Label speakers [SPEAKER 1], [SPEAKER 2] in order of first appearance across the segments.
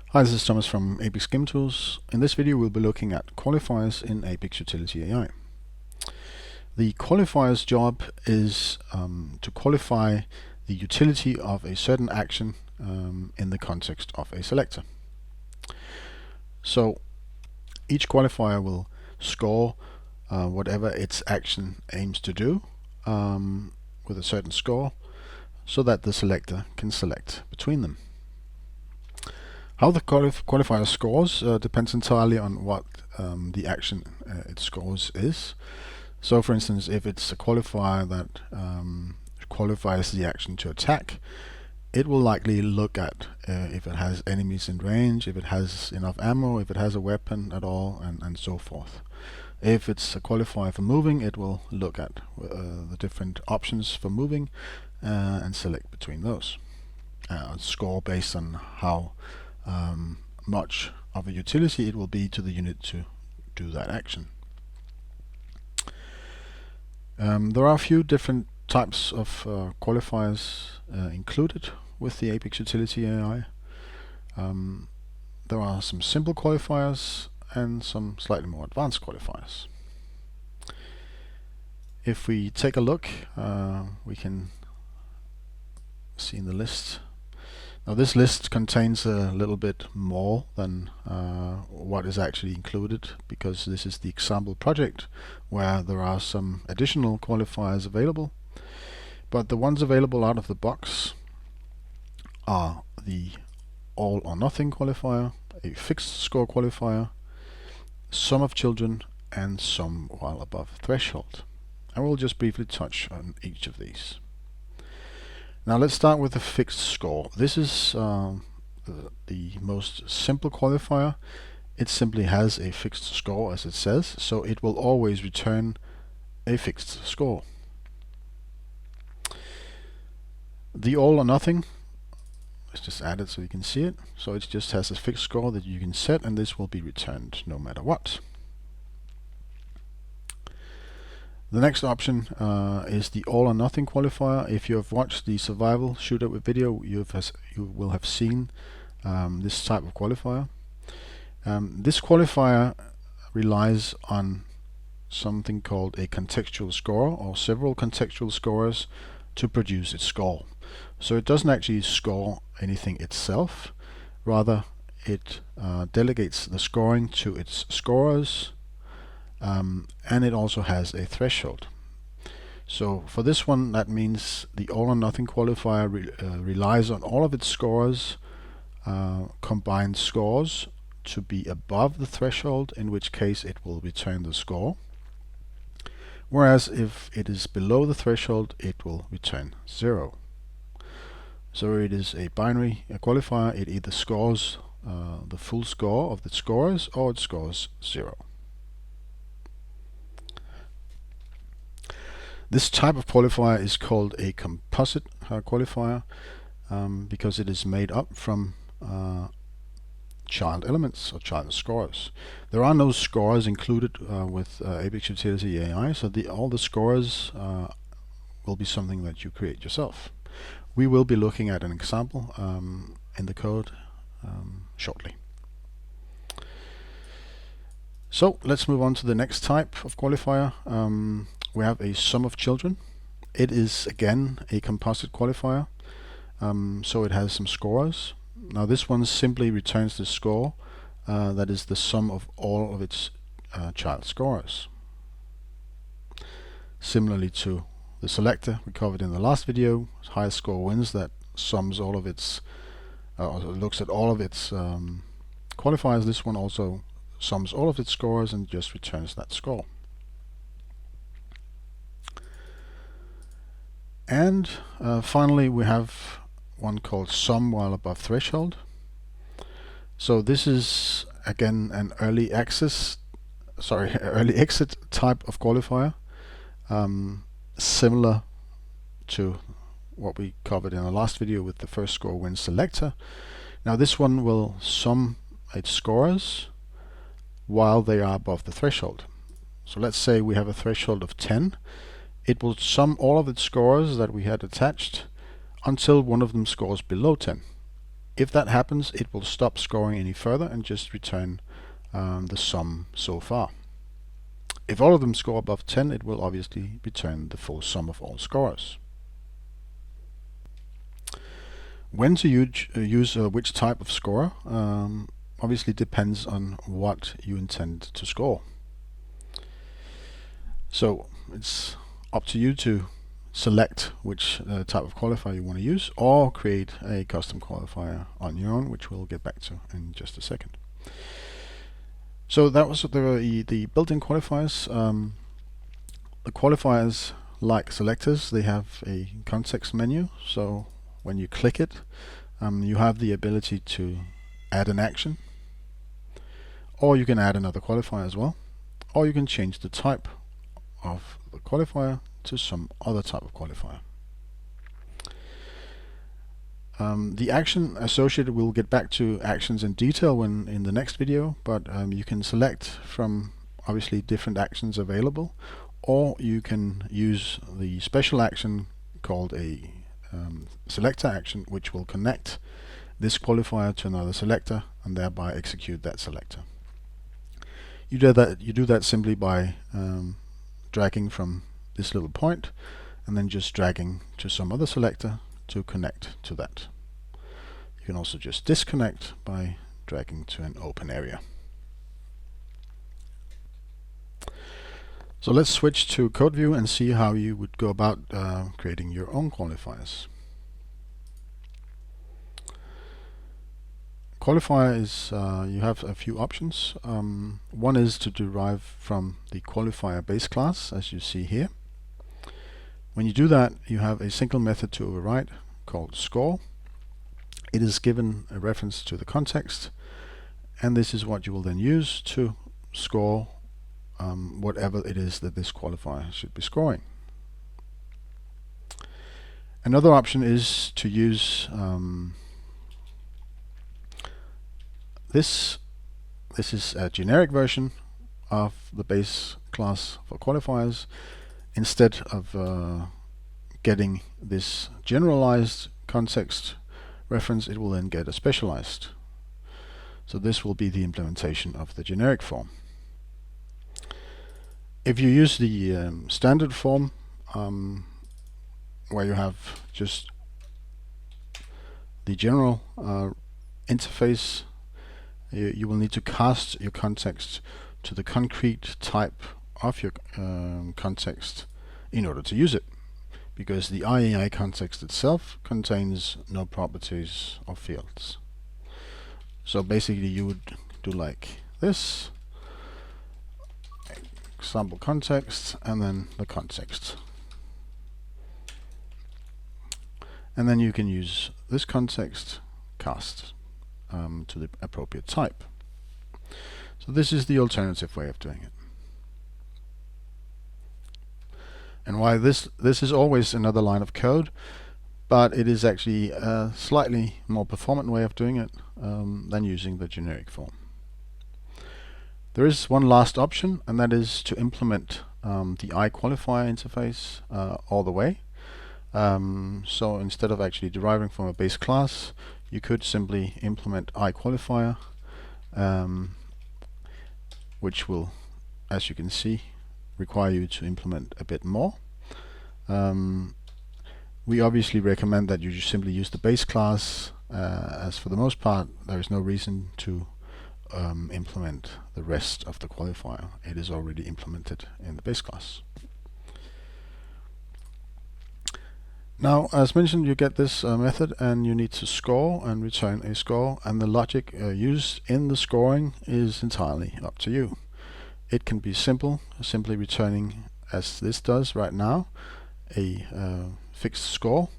[SPEAKER 1] Hi, this is Thomas from Apex Game Tools. In this video we'll be looking at qualifiers in Apex Utility AI. The qualifiers job is to qualify the utility of a certain action in the context of a selector. So each qualifier will score whatever its action aims to do with a certain score so that the selector can select between them. How the qualifier scores depends entirely on what the action it scores is. So for instance, if it's a qualifier that qualifies the action to attack, it will likely look at if it has enemies in range, if it has enough ammo, if it has a weapon at all, and so forth. If it's a qualifier for moving, it will look at the different options for moving and select between those. Score based on how much of a utility it will be to the unit to do that action. There are a few different types of qualifiers included with the Apex Utility AI. There are some simple qualifiers and some slightly more advanced qualifiers. If we take a look, we can see in the list. Now this list contains a little bit more than what is actually included, because this is the example project where there are some additional qualifiers available. But the ones available out of the box are the all or nothing qualifier, a fixed score qualifier, sum of children, and sum while above threshold. I will just briefly touch on each of these. Now let's start with the fixed score. This is the most simple qualifier. It simply has a fixed score, as it says, so it will always return a fixed score. The all or nothing, let's just add it so you can see it. So it just has a fixed score that you can set, and this will be returned no matter what. The next option is the all or nothing qualifier. If you have watched the survival shooter video, you will have seen this type of qualifier. This qualifier relies on something called a contextual score, or several contextual scores, to produce its score. So it doesn't actually score anything itself, rather it delegates the scoring to its scorers. And it also has a threshold. So for this one, that means the all or nothing qualifier relies on all of its scorers combined scores to be above the threshold, in which case it will return the score. Whereas if it is below the threshold, it will return 0. So it is a binary qualifier. It either scores the full score of the scorers, or it scores 0. This type of qualifier is called a composite qualifier because it is made up from child elements or child scores. There are no scores included with Apex Utility AI, so all the scores will be something that you create yourself. We will be looking at an example in the code shortly. So let's move on to the next type of qualifier. We have a sum of children. It is again a composite qualifier, so it has some scores. Now this one simply returns the score that is the sum of all of its child scores. Similarly to the selector we covered in the last video, highest score wins. That sums all of its, looks at all of its qualifiers. This one also sums all of its scores and just returns that score. And finally we have one called sum while above threshold. So this is again an early exit type of qualifier, similar to what we covered in the last video with the first score wins selector. Now this one will sum its scores while they are above the threshold. So let's say we have a threshold of 10. It will sum all of its scores that we had attached until one of them scores below 10. If that happens, it will stop scoring any further and just return the sum so far. If all of them score above 10, it will obviously return the full sum of all scorers. When to use which type of scorer obviously depends on what you intend to score. So it's up to you to select which type of qualifier you want to use, or create a custom qualifier on your own, which we'll get back to in just a second. So that was the built-in qualifiers. The qualifiers, like selectors, they have a context menu. So when you click it, you have the ability to add an action, or you can add another qualifier as well, or you can change the type of the qualifier to some other type of qualifier. The action associated, we'll get back to actions in detail in the next video, but you can select from obviously different actions available, or you can use the special action called a selector action, which will connect this qualifier to another selector and thereby execute that selector. You do that simply by dragging from this little point and then just dragging to some other selector to connect to that. You can also just disconnect by dragging to an open area. So let's switch to code view and see how you would go about creating your own qualifiers. Qualifier is, you have a few options. One is to derive from the qualifier base class, as you see here. When you do that, you have a single method to override called score. It is given a reference to the context, and this is what you will then use to score whatever it is that this qualifier should be scoring. Another option is to use this is a generic version of the base class for qualifiers. Instead of getting this generalized context reference, it will then get a specialized. So this will be the implementation of the generic form. If you use the standard form, where you have just the general interface, you will need to cast your context to the concrete type of your context in order to use it, because the IAI context itself contains no properties or fields. So basically you would do like this, example context, and then the context. And then you can use this context cast to the appropriate type. So this is the alternative way of doing it. And why this is always another line of code, but it is actually a slightly more performant way of doing it than using the generic form. There is one last option, and that is to implement the iQualifier interface all the way. So instead of actually deriving from a base class, you could simply implement iQualifier, which will, as you can see, require you to implement a bit more. We obviously recommend that you just simply use the base class, as for the most part there is no reason to implement the rest of the qualifier. It is already implemented in the base class. Now, as mentioned, you get this method and you need to score and return a score, and the logic used in the scoring is entirely up to you. It can be simple, simply returning, as this does right now, a fixed score,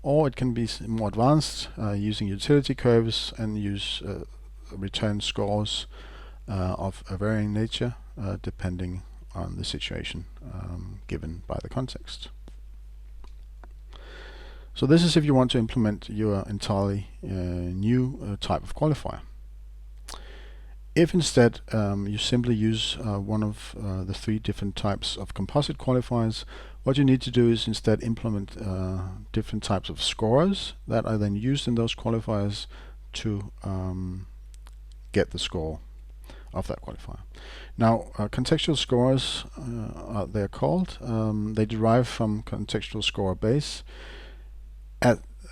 [SPEAKER 1] or it can be more advanced, using utility curves and use return scores of a varying nature depending on the situation given by the context. So this is if you want to implement your entirely new type of qualifier. If instead you simply use one of the 3 different types of composite qualifiers, what you need to do is instead implement different types of scorers that are then used in those qualifiers to get the score of that qualifier. Now, contextual scores, they're called. They derive from contextual score base.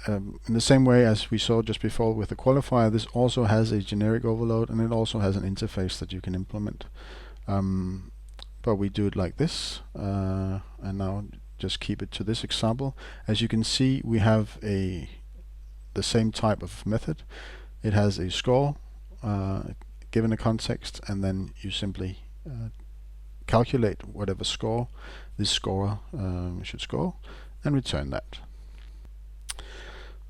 [SPEAKER 1] In the same way as we saw just before with the qualifier, this also has a generic overload, and it also has an interface that you can implement. But we do it like this, and now just keep it to this example. As you can see, we have the same type of method. It has a score given a context, and then you simply calculate whatever score this scorer should score and return that.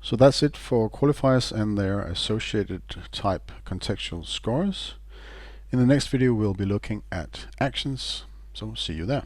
[SPEAKER 1] So that's it for qualifiers and their associated type contextual scores. In the next video we'll be looking at actions, so see you there.